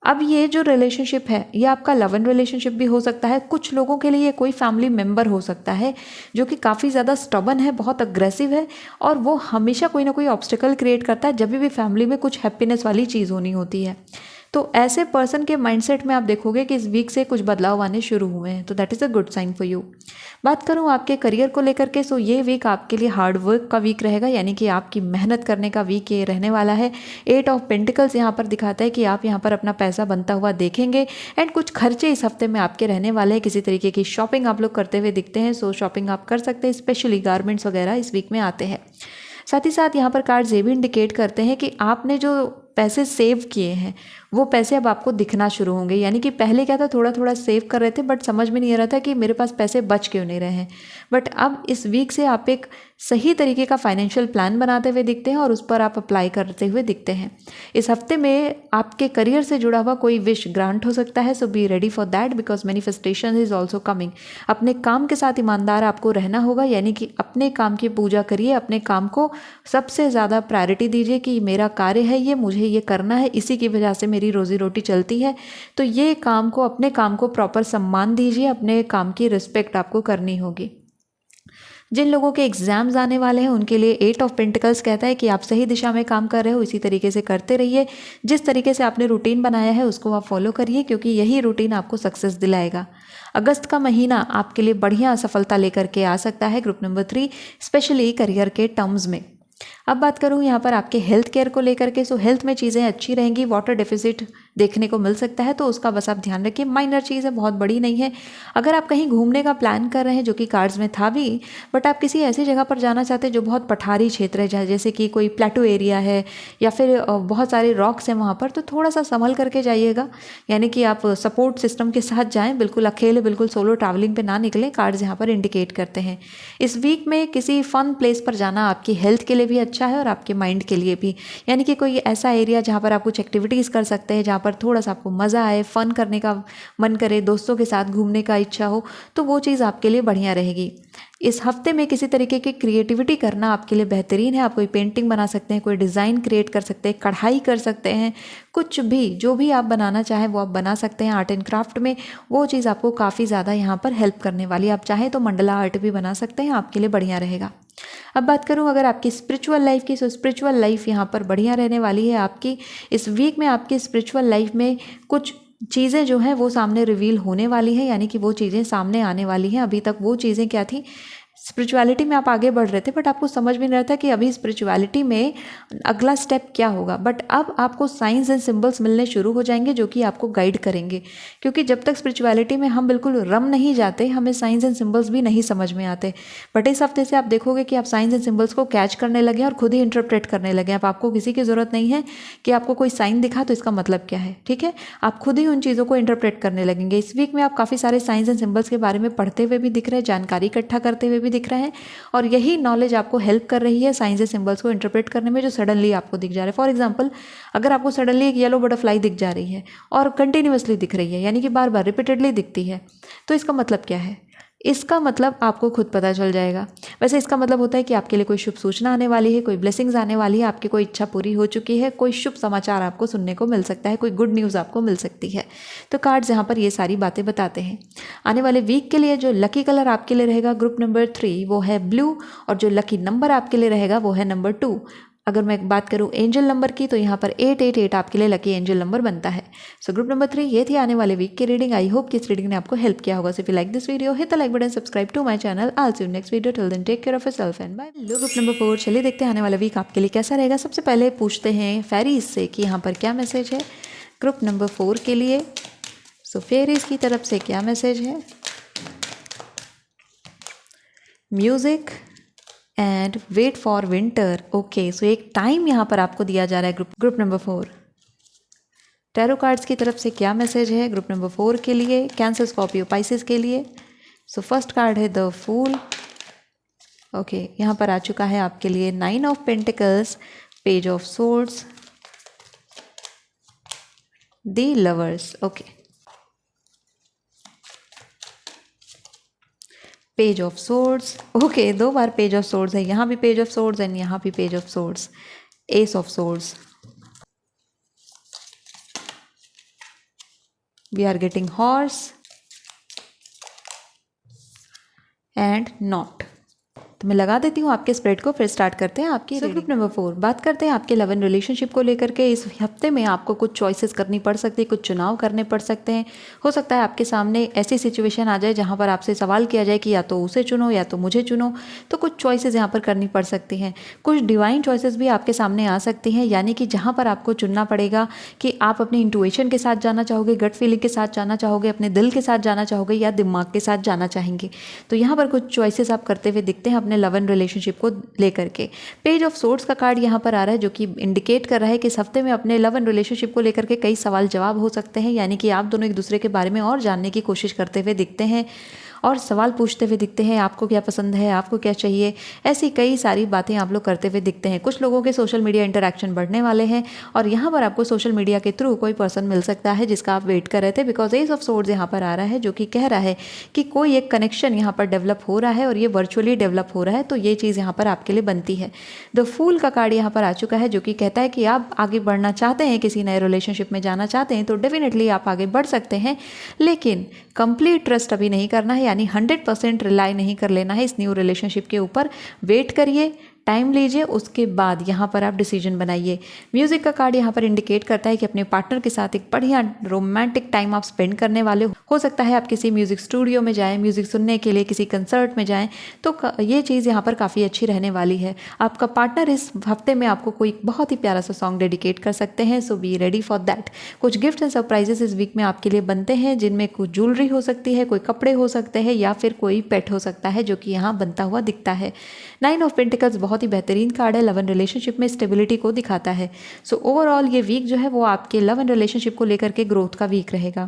अब ये जो रिलेशनशिप है, ये आपका लव एंड रिलेशनशिप भी हो सकता है। कुछ लोगों के लिए कोई फैमिली मेंबर हो सकता है जो कि काफ़ी ज़्यादा स्टबन है, बहुत अग्रेसिव है, और वो हमेशा कोई ना कोई ऑब्स्टिकल क्रिएट करता है जब भी फैमिली में कुछ हैप्पीनेस वाली चीज़ होनी होती है। तो ऐसे पर्सन के माइंडसेट में आप देखोगे कि इस वीक से कुछ बदलाव आने शुरू हुए हैं, तो that is a good sign for you. बात करूँ आपके करियर को लेकर के, सो ये वीक आपके लिए हार्ड वर्क का वीक रहेगा, यानी कि आपकी मेहनत करने का वीक ये रहने वाला है। 8 ऑफ पेंटिकल्स यहाँ पर दिखाता है कि आप यहाँ पर अपना पैसा बनता हुआ देखेंगे, एंड कुछ खर्चे इस हफ्ते में आपके रहने वाले हैं। किसी तरीके की शॉपिंग आप लोग करते हुए दिखते हैं, सो शॉपिंग आप कर सकते हैं, स्पेशली गारमेंट्स वगैरह इस वीक में आते हैं। साथ ही साथ यहाँ पर कार्ड्स ये भी इंडिकेट करते हैं कि आपने जो पैसे सेव किए हैं वो पैसे अब आपको दिखना शुरू होंगे। यानी कि पहले क्या था, थोड़ा थोड़ा सेव कर रहे थे बट समझ में नहीं आ रहा था कि मेरे पास पैसे बच क्यों नहीं रहे हैं। बट अब इस वीक से आप एक सही तरीके का फाइनेंशियल प्लान बनाते हुए दिखते हैं और उस पर आप अप्लाई करते हुए दिखते हैं। इस हफ्ते में आपके करियर से जुड़ा हुआ कोई विश ग्रांट हो सकता है, so be ready for that because manifestation is also coming. अपने काम के साथ ईमानदार आपको रहना होगा, यानी कि अपने काम की पूजा करिए, अपने काम को सबसे ज़्यादा प्रायोरिटी दीजिए कि मेरा कार्य है ये, मुझे ये करना है, इसी की वजह से मेरी रोजी रोटी चलती है। तो ये काम को, अपने काम को प्रॉपर सम्मान दीजिए, अपने काम की रिस्पेक्ट आपको करनी होगी। जिन लोगों के एग्जाम्स आने वाले हैं उनके लिए 8 ऑफ पेंटिकल्स कहता है कि आप सही दिशा में काम कर रहे हो, इसी तरीके से करते रहिए। जिस तरीके से आपने रूटीन बनाया है उसको आप फॉलो करिए, क्योंकि यही रूटीन आपको सक्सेस दिलाएगा। अगस्त का महीना आपके लिए बढ़िया सफलता लेकर के आ सकता है ग्रुप नंबर 3, स्पेशली करियर के टर्म्स में। अब बात करूँ यहाँ पर आपके हेल्थ केयर को लेकर के, सो हेल्थ में चीज़ें अच्छी रहेंगी। वाटर डेफिसिट देखने को मिल सकता है, तो उसका बस आप ध्यान रखिए, माइनर चीज़ है, बहुत बड़ी नहीं है। अगर आप कहीं घूमने का प्लान कर रहे हैं, जो कि कार्ड्स में था भी, बट आप किसी ऐसी जगह पर जाना चाहते हैं जो बहुत पठारी क्षेत्र है, जैसे कि कोई प्लेटो एरिया है या फिर बहुत सारे रॉक्स हैं वहाँ पर, तो थोड़ा सा संभल करके जाइएगा। यानी कि आप सपोर्ट सिस्टम के साथ जाएँ, बिल्कुल अकेले, बिल्कुल सोलो ट्रैवलिंग पर ना निकलें। कार्ड्स यहाँ पर इंडिकेट करते हैं इस वीक में किसी फन प्लेस पर जाना आपकी हेल्थ के लिए भी अच्छा है और आपके माइंड के लिए भी। यानी कि कोई ऐसा एरिया जहाँ पर आप कुछ एक्टिविटीज़ कर सकते हैं, जहाँ पर थोड़ा सा आपको मज़ा आए, फन करने का मन करे, दोस्तों के साथ घूमने का इच्छा हो, तो वो चीज़ आपके लिए बढ़िया रहेगी। इस हफ्ते में किसी तरीके की क्रिएटिविटी करना आपके लिए बेहतरीन है। आप कोई पेंटिंग बना सकते हैं, कोई डिज़ाइन क्रिएट कर सकते हैं, कढ़ाई कर सकते हैं, कुछ भी, जो भी आप बनाना चाहें वो आप बना सकते हैं। आर्ट एंड क्राफ्ट में वो चीज़ आपको काफ़ी ज़्यादा यहाँ पर हेल्प करने वाली है। आप चाहें तो मंडला आर्ट भी बना सकते हैं, आपके लिए बढ़िया रहेगा। अब बात करूं अगर आपकी स्पिरिचुअल लाइफ की, सो स्पिरिचुअल लाइफ यहाँ पर बढ़िया रहने वाली है आपकी। इस वीक में आपकी स्पिरिचुअल लाइफ में कुछ चीज़ें जो हैं वो सामने रिवील होने वाली हैं, यानी कि वो चीज़ें सामने आने वाली हैं। अभी तक वो चीज़ें क्या थी, स्पिरिचुअलिटी में आप आगे बढ़ रहे थे बट आपको समझ में नहीं रहा था कि अभी स्पिरिचुअलिटी में अगला स्टेप क्या होगा। बट अब आपको साइंस एंड सिंबल्स मिलने शुरू हो जाएंगे जो कि आपको गाइड करेंगे, क्योंकि जब तक स्पिरिचुअलिटी में हम बिल्कुल रम नहीं जाते, हमें साइंस एंड सिंबल्स भी नहीं समझ में आते। बट इस हफ्ते से आप देखोगे कि आप साइंस एंड सिंबल्स को कैच करने लगे और खुद ही इंटरप्रेट करने लगे। अब आपको किसी की ज़रूरत नहीं है कि आपको कोई साइन दिखा तो इसका मतलब क्या है, ठीक है, आप खुद ही उन चीज़ों को इंटरप्रेट करने लगेंगे। इस वीक में आप काफ़ी सारे साइंस एंड सिंबल्स के बारे में पढ़ते हुए भी दिख रहे हैं, जानकारी इकट्ठा करते हुए भी दिख रहे हैं, और यही नॉलेज आपको हेल्प कर रही है साइंस एंड सिंबल्स को इंटरप्रेट करने में जो सडनली आपको दिख जा रहा है। फॉर एग्जांपल, अगर आपको सडनली एक येलो बटरफ्लाई दिख जा रही है और कंटिन्यूअसली दिख रही है, यानी कि बार बार रिपीटेडली दिखती है, तो इसका मतलब क्या है? इसका मतलब आपको खुद पता चल जाएगा। वैसे इसका मतलब होता है कि आपके लिए कोई शुभ सूचना आने वाली है, कोई ब्लेसिंग्स आने वाली है, आपकी कोई इच्छा पूरी हो चुकी है, कोई शुभ समाचार आपको सुनने को मिल सकता है, कोई गुड न्यूज़ आपको मिल सकती है। तो कार्ड्स यहाँ पर ये सारी बातें बताते हैं। आने वाले वीक के लिए जो लकी कलर आपके लिए रहेगा ग्रुप नंबर 3 वो है ब्लू, और जो लकी नंबर आपके लिए रहेगा वो है नंबर 2। अगर मैं बात करूं एंजल नंबर की, तो यहाँ पर 888 आपके लिए लकी एंजल नंबर बनता है। सो ग्रुप नंबर 3 ये थी आने वाले वीक की रीडिंग। आई होप कि इस रीडिंग ने आपको हेल्प किया होगा। So if you like this video, hit the like button, subscribe to my channel. I will see you next video, till then take care of yourself and bye. लो group number 4, चलिए देखते हैं आने वाला week आपके लिए कैसा रहेगा। सबसे पहले पूछते हैं फेरीज से कि यहाँ पर क्या मैसेज है ग्रुप नंबर 4 के लिए। सो फेरीज की तरफ से क्या मैसेज है? Music and wait for winter. Okay, so एक टाइम यहाँ पर आपको दिया जा रहा है ग्रुप नंबर 4। टैरो कार्ड्स की तरफ से क्या मैसेज है ग्रुप नंबर 4 के लिए, कैंसर, स्कॉर्पियो, पाइसेस के लिए? सो फर्स्ट कार्ड है द फूल। ओके, यहाँ पर आ चुका है आपके लिए 9 of pentacles, page of swords, the lovers. Okay, page of swords. Okay, 2 बार पेज ऑफ सोर्ड्स है, यहाँ भी पेज ऑफ सोर्ड्स एंड यहाँ भी page of swords, ace of swords. We are getting horse and not. तो मैं लगा देती हूँ आपके स्प्रेड को, फिर स्टार्ट करते हैं आपकी ग्रुप नंबर 4। बात करते हैं आपके लव एंड रिलेशनशिप को लेकर के। इस हफ्ते में आपको कुछ चॉइसेस करनी पड़ सकती है, कुछ चुनाव करने पड़ सकते हैं। हो सकता है आपके सामने ऐसी सिचुएशन आ जाए जहाँ पर आपसे सवाल किया जाए कि या तो उसे चुनो या तो मुझे चुनो। तो कुछ चॉइसेस यहाँ पर करनी पड़ सकती हैं। कुछ डिवाइन चॉइसेस भी आपके सामने आ सकती हैं, यानी कि जहाँ पर आपको चुनना पड़ेगा कि आप अपनी इंटुइशन के साथ जाना चाहोगे, गट फीलिंग के साथ जाना चाहोगे, अपने दिल के साथ जाना चाहोगे या दिमाग के साथ जाना चाहेंगे। तो यहाँ पर कुछ चॉइसेस आप करते हुए दिखते हैं अपने लव एंड रिलेशनशिप को लेकर के। पेज ऑफ सोर्ड्स का कार्ड यहाँ पर आ रहा है जो कि इंडिकेट कर रहा है कि इस हफ्ते में अपने लव एंड रिलेशनशिप को लेकर के कई सवाल जवाब हो सकते हैं, यानी कि आप दोनों एक दूसरे के बारे में और जानने की कोशिश करते हुए दिखते हैं और सवाल पूछते हुए दिखते हैं। आपको क्या पसंद है, आपको क्या चाहिए, ऐसी कई सारी बातें आप लोग करते हुए दिखते हैं। कुछ लोगों के सोशल मीडिया इंटरैक्शन बढ़ने वाले हैं और यहाँ पर आपको सोशल मीडिया के थ्रू कोई पर्सन मिल सकता है जिसका आप वेट कर रहे थे, बिकॉज एज ऑफ सोर्ड्स यहाँ पर आ रहा है जो कि कह रहा है कि कोई एक कनेक्शन यहाँ पर डेवलप हो रहा है और ये वर्चुअली डेवलप हो रहा है, तो ये चीज़ यहाँ पर आपके लिए बनती है। द फूल का कार्ड यहाँ पर आ चुका है जो कि कहता है कि आप आगे बढ़ना चाहते हैं, किसी नए रिलेशनशिप में जाना चाहते हैं तो डेफिनेटली आप आगे बढ़ सकते हैं, लेकिन कंप्लीट ट्रस्ट अभी नहीं करना है, यानी 100% रिलाई नहीं कर लेना है इस न्यू रिलेशनशिप के ऊपर। वेट करिए, टाइम लीजिए, उसके बाद यहाँ पर आप डिसीजन बनाइए। म्यूज़िक का कार्ड यहाँ पर इंडिकेट करता है कि अपने पार्टनर के साथ एक बढ़िया रोमांटिक टाइम आप स्पेंड करने वाले हो सकता है आप किसी म्यूज़िक स्टूडियो में जाएं, म्यूज़िक सुनने के लिए किसी कंसर्ट में जाएं, तो ये चीज़ यहाँ पर काफ़ी अच्छी रहने वाली है। आपका पार्टनर इस हफ्ते में आपको कोई बहुत ही प्यारा सा सॉन्ग डेडिकेट कर सकते हैं, सो बी रेडी फॉर दैट। कुछ गिफ्ट एंड सरप्राइजेस इस वीक में आपके लिए बनते हैं, जिनमें कुछ ज्वेलरी हो सकती है, कोई कपड़े हो सकते हैं या फिर कोई पेट हो सकता है जो कि यहाँ बनता हुआ दिखता है। 9 ऑफ पेंटिकल्स बहुत ही बेहतरीन कार्ड है, लव एंड रिलेशनशिप में स्टेबिलिटी को दिखाता है। सो ओवरऑल ये वीक जो है वो आपके लव एंड रिलेशनशिप को लेकर के ग्रोथ का वीक रहेगा।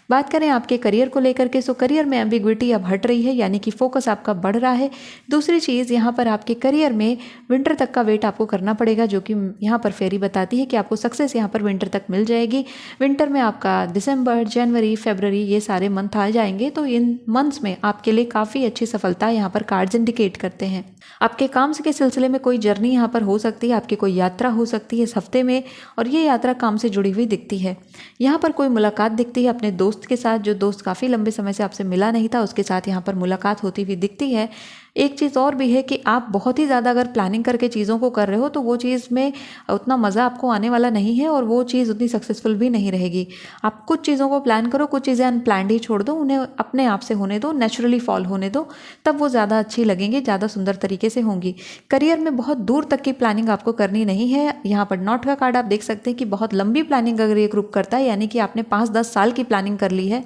बात करें आपके करियर को लेकर के, सो करियर में एम्बिग्विटी अब हट रही है, यानी कि फोकस आपका बढ़ रहा है। दूसरी चीज़ यहाँ पर आपके करियर में विंटर तक का वेट आपको करना पड़ेगा, जो कि यहाँ पर फेरी बताती है कि आपको सक्सेस यहाँ पर विंटर तक मिल जाएगी। विंटर में आपका दिसंबर, जनवरी, फरवरी ये सारे मंथ आ जाएंगे, तो इन मंथ्स में आपके लिए काफ़ी अच्छी सफलता यहाँ पर कार्ड्स इंडिकेट करते हैं। आपके काम के सिलसिले में कोई जर्नी यहाँ पर हो सकती है, आपकी कोई यात्रा हो सकती है इस हफ्ते में, और ये यात्रा काम से जुड़ी हुई दिखती है। यहाँ पर कोई मुलाकात दिखती है अपने दोस्त के साथ, जो दोस्त काफ़ी लंबे समय से आपसे मिला नहीं था, उसके साथ यहाँ पर मुलाकात होती हुई दिखती है। एक चीज़ और भी है कि आप बहुत ही ज़्यादा अगर प्लानिंग करके चीज़ों को कर रहे हो तो वो चीज़ में उतना मज़ा आपको आने वाला नहीं है और वो चीज़ उतनी सक्सेसफुल भी नहीं रहेगी। आप कुछ चीज़ों को प्लान करो, कुछ चीज़ें अनप्लान्ड ही छोड़ दो, उन्हें अपने आप से होने दो, नेचुरली फॉल होने दो, तब वो ज़्यादा अच्छी लगेंगी, ज़्यादा सुंदर तरीके से होंगी। करियर में बहुत दूर तक की प्लानिंग आपको करनी नहीं है। यहाँ पर नॉट का कार्ड आप देख सकते हैं कि बहुत लंबी प्लानिंग अगर ये ग्रुप करता है, यानी कि आपने 5-10 साल की प्लानिंग कर ली है,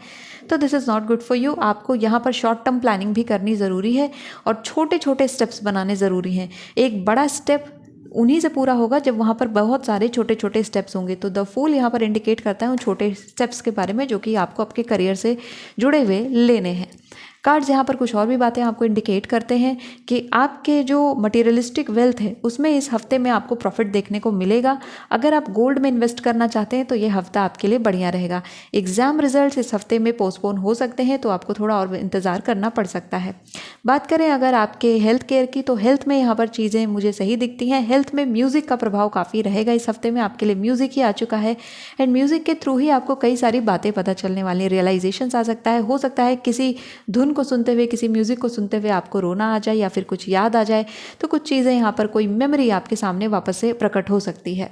तो this is not good for you. आपको यहाँ पर शॉर्ट टर्म प्लानिंग भी करनी ज़रूरी है और छोटे छोटे स्टेप्स बनाने ज़रूरी हैं। एक बड़ा स्टेप उन्हीं से पूरा होगा जब वहाँ पर बहुत सारे छोटे छोटे स्टेप्स होंगे। तो द फूल यहाँ पर इंडिकेट करता है उन छोटे स्टेप्स के बारे में जो कि आपको आपके करियर से जुड़े हुए लेने हैं। कार्ड्स यहाँ पर कुछ और भी बातें आपको इंडिकेट करते हैं कि आपके जो मटेरियलिस्टिक वेल्थ है उसमें इस हफ्ते में आपको प्रॉफिट देखने को मिलेगा। अगर आप गोल्ड में इन्वेस्ट करना चाहते हैं तो ये हफ्ता आपके लिए बढ़िया रहेगा। एग्जाम रिजल्ट्स इस हफ्ते में पोस्टपोन हो सकते हैं, तो आपको थोड़ा और इंतज़ार करना पड़ सकता है। बात करें अगर आपके हेल्थ केयर की, तो हेल्थ में यहाँ पर चीज़ें मुझे सही दिखती हैं। हेल्थ में म्यूज़िक का प्रभाव काफ़ी रहेगा इस हफ्ते में, आपके लिए म्यूज़िक ही आ चुका है एंड म्यूज़िक के थ्रू ही आपको कई सारी बातें पता चलने वाली, रियलाइजेशन आ सकता है। हो सकता है किसी धुन को सुनते हुए, किसी म्यूज़िक को सुनते हुए आपको रोना आ जाए या फिर कुछ याद आ जाए, तो कुछ चीज़ें यहाँ पर कोई मेमोरी आपके सामने वापस से प्रकट हो सकती है।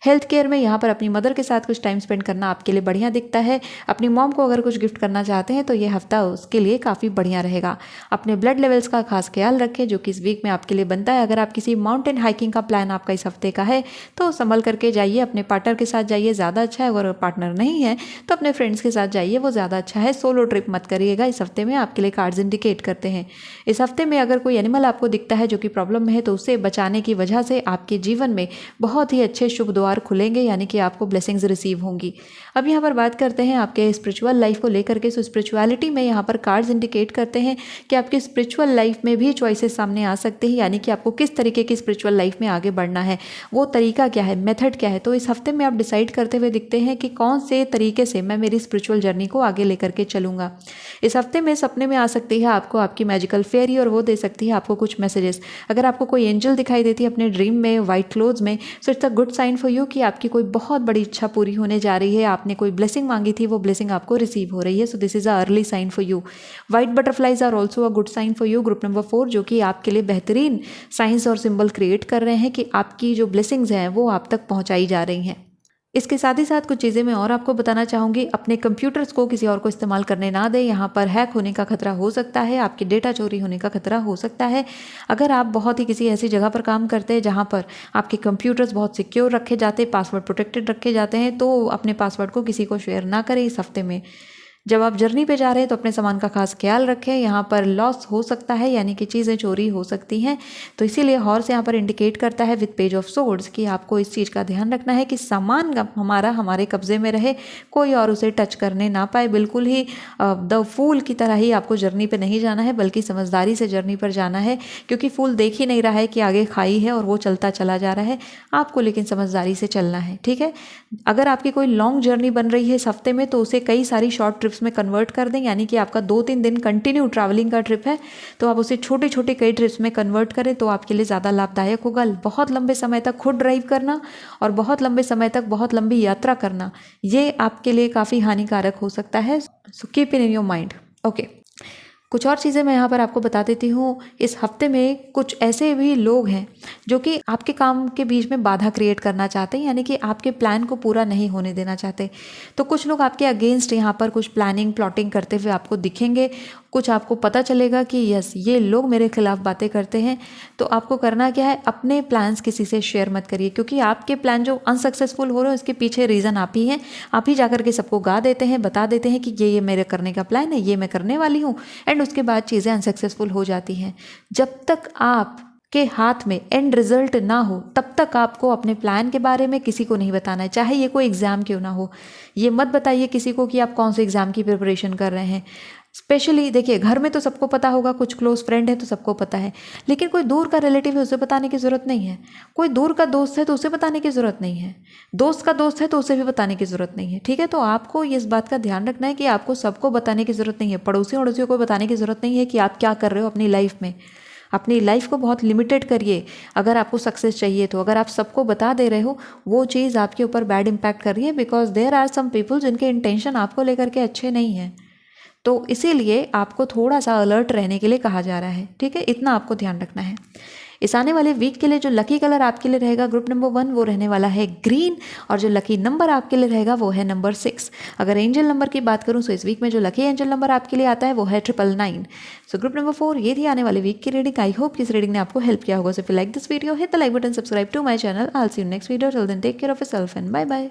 हेल्थ केयर में यहाँ पर अपनी मदर के साथ कुछ टाइम स्पेंड करना आपके लिए बढ़िया दिखता है। अपनी मॉम को अगर कुछ गिफ्ट करना चाहते हैं तो ये हफ्ता उसके लिए काफ़ी बढ़िया रहेगा। अपने ब्लड लेवल्स का खास ख्याल रखें जो कि इस वीक में आपके लिए बनता है। अगर आप किसी माउंटेन हाइकिंग का प्लान आपका इस हफ्ते का है तो संभल करके जाइए, अपने पार्टनर के साथ जाइए, ज़्यादा अच्छा है। अगर पार्टनर नहीं है तो अपने फ्रेंड्स के साथ जाइए, वो ज़्यादा अच्छा है। सोलो ट्रिप मत करिएगा इस हफ्ते में, आपके लिए कार्ड्स इंडिकेट करते हैं। इस हफ्ते में अगर कोई एनिमल आपको दिखता है जो कि प्रॉब्लम में है तो उससे बचाने की वजह से आपके जीवन में बहुत ही अच्छे शुभ द्वार खुलेंगे, यानी कि आपको ब्लेसिंग्स रिसीव होंगी। अब यहाँ पर बात करते हैं आपके स्पिरिचुअल लाइफ को लेकर के। सो स्पिरिचुअलिटी में यहाँ पर कार्ड्स इंडिकेट करते हैं कि आपकी स्पिरिचुअल लाइफ में भी चॉइसेस सामने आ सकते हैं, यानी कि आपको किस तरीके की स्पिरिचुअल लाइफ में आगे बढ़ना है, वो तरीका क्या है, मेथड क्या है। तो इस हफ्ते में आप डिसाइड करते हुए दिखते हैं कि कौन से तरीके से मैं मेरी स्पिरिचुअल जर्नी को आगे लेकर के चलूँगा। इस हफ्ते में सपने में आ सकती है आपको आपकी मैजिकल फेयरी और वो दे सकती है आपको कुछ मैसेजेस। अगर आपको कोई एंजल दिखाई देती है अपने ड्रीम में वाइट क्लोथ्स में, so it's a good sign for you कि आपकी कोई बहुत बड़ी इच्छा पूरी होने जा रही है। आपने कोई ब्लेसिंग मांगी थी, वो ब्लेसिंग आपको रिसीव हो रही है। So this is a early sign for you. White butterflies are also a good sign for you. Group number 4 जो कि आपके लिए बेहतरीन साइंस और सिंबल क्रिएट कर रहे हैं कि आपकी जो ब्लेसिंग्स हैं वो आप तक पहुंचाई जा रही हैं। इसके साथ ही साथ कुछ चीज़ें मैं और आपको बताना चाहूँगी। अपने कंप्यूटर्स को किसी और को इस्तेमाल करने ना दें। यहाँ पर हैक होने का खतरा हो सकता है, आपके डेटा चोरी होने का खतरा हो सकता है। अगर आप बहुत ही किसी ऐसी जगह पर काम करते हैं जहाँ पर आपके कंप्यूटर्स बहुत सिक्योर रखे जाते हैं, पासवर्ड प्रोटेक्टेड रखे जाते हैं, तो अपने पासवर्ड को किसी को शेयर ना करें इस हफ्ते में। जब आप जर्नी पे जा रहे हैं तो अपने सामान का खास ख्याल रखें। यहाँ पर लॉस हो सकता है, यानी कि चीज़ें चोरी हो सकती हैं, तो इसीलिए हॉर्स यहाँ पर इंडिकेट करता है विद पेज ऑफ सोर्ड्स कि आपको इस चीज़ का ध्यान रखना है कि सामान हमारा हमारे कब्जे में रहे, कोई और उसे टच करने ना पाए। बिल्कुल ही द फूल की तरह ही आपको जर्नी पे नहीं जाना है, बल्कि समझदारी से जर्नी पर जाना है, क्योंकि फूल देख ही नहीं रहा है कि आगे खाई है और वो चलता चला जा रहा है। आपको लेकिन समझदारी से चलना है, ठीक है। अगर आपकी कोई लॉन्ग जर्नी बन रही है इस हफ्ते में, तो उसे कई सारी शॉर्ट ट्रिप्स में कन्वर्ट कर दें, यानी कि आपका 2-3 दिन कंटिन्यू ट्रैवलिंग का ट्रिप है तो आप उसे छोटे छोटे कई ट्रिप्स में कन्वर्ट करें, तो आपके लिए ज़्यादा लाभदायक होगा। बहुत लंबे समय तक खुद ड्राइव करना और बहुत लंबे समय तक बहुत लंबी यात्रा करना, ये आपके लिए काफ़ी हानिकारक हो सकता है। So keep in your mind. Okay, कुछ और चीज़ें मैं यहाँ पर आपको बता देती हूँ। इस हफ्ते में कुछ ऐसे भी लोग हैं जो कि आपके काम के बीच में बाधा क्रिएट करना चाहते हैं, यानी कि आपके प्लान को पूरा नहीं होने देना चाहते। तो कुछ लोग आपके अगेंस्ट यहाँ पर कुछ प्लानिंग प्लॉटिंग करते हुए आपको दिखेंगे। कुछ आपको पता चलेगा कि यस, ये लोग मेरे खिलाफ बातें करते हैं। तो आपको करना क्या है, अपने प्लान्स किसी से शेयर मत करिए, क्योंकि आपके प्लान जो अनसक्सेसफुल हो रहे हैं उसके पीछे रीज़न आप ही हैं। आप ही जाकर के सबको गा देते हैं, बता देते हैं कि ये मेरे करने का प्लान है, ये मैं करने वाली हूँ, एंड उसके बाद चीज़ें अनसक्सेसफुल हो जाती हैं। जब तक आप के हाथ में एंड रिजल्ट ना हो, तब तक आपको अपने प्लान के बारे में किसी को नहीं बताना है, चाहे ये कोई एग्ज़ाम क्यों ना हो। ये मत बताइए किसी को कि आप कौन से एग्ज़ाम की प्रिपरेशन कर रहे हैं। स्पेशली देखिए, घर में तो सबको पता होगा, कुछ क्लोज फ्रेंड है तो सबको पता है, लेकिन कोई दूर का रिलेटिव है उसे बताने की ज़रूरत नहीं है। कोई दूर का दोस्त है तो उसे बताने की ज़रूरत नहीं है। दोस्त का दोस्त है तो उसे भी बताने की ज़रूरत नहीं है, ठीक है। तो आपको इस बात का ध्यान रखना है कि आपको सबको बताने की ज़रूरत नहीं है, पड़ोसियों अड़ोसियों को बताने की ज़रूरत नहीं है कि आप क्या कर रहे हो अपनी लाइफ में। अपनी लाइफ को बहुत लिमिटेड करिए अगर आपको सक्सेस चाहिए तो। अगर आप सबको बता दे रहे हो, वो चीज़ आपके ऊपर बैड इम्पैक्ट कर रही है, because there are some people जिनके इंटेंशन आपको लेकर के अच्छे नहीं हैं। तो इसीलिए आपको थोड़ा सा अलर्ट रहने के लिए कहा जा रहा है, ठीक है। इतना आपको ध्यान रखना है। इस आने वाले वीक के लिए जो लकी कलर आपके लिए रहेगा ग्रुप नंबर 1, वो रहने वाला है ग्रीन, और जो लकी नंबर आपके लिए रहेगा वो है नंबर 6। अगर एंजल नंबर की बात करूं तो इस वीक में जो लकी एंजल नंबर आपके लिए आता है वो है 999। सो ग्रुप नंबर 4, ये थी आने वाले वीक की रीडिंग। आई होप इस रीडिंग ने आपको हेल्प किया होगा। So if you like this video, hit the like button, subscribe to my channel. I will see you next video. Till then take care of yourself and bye bye.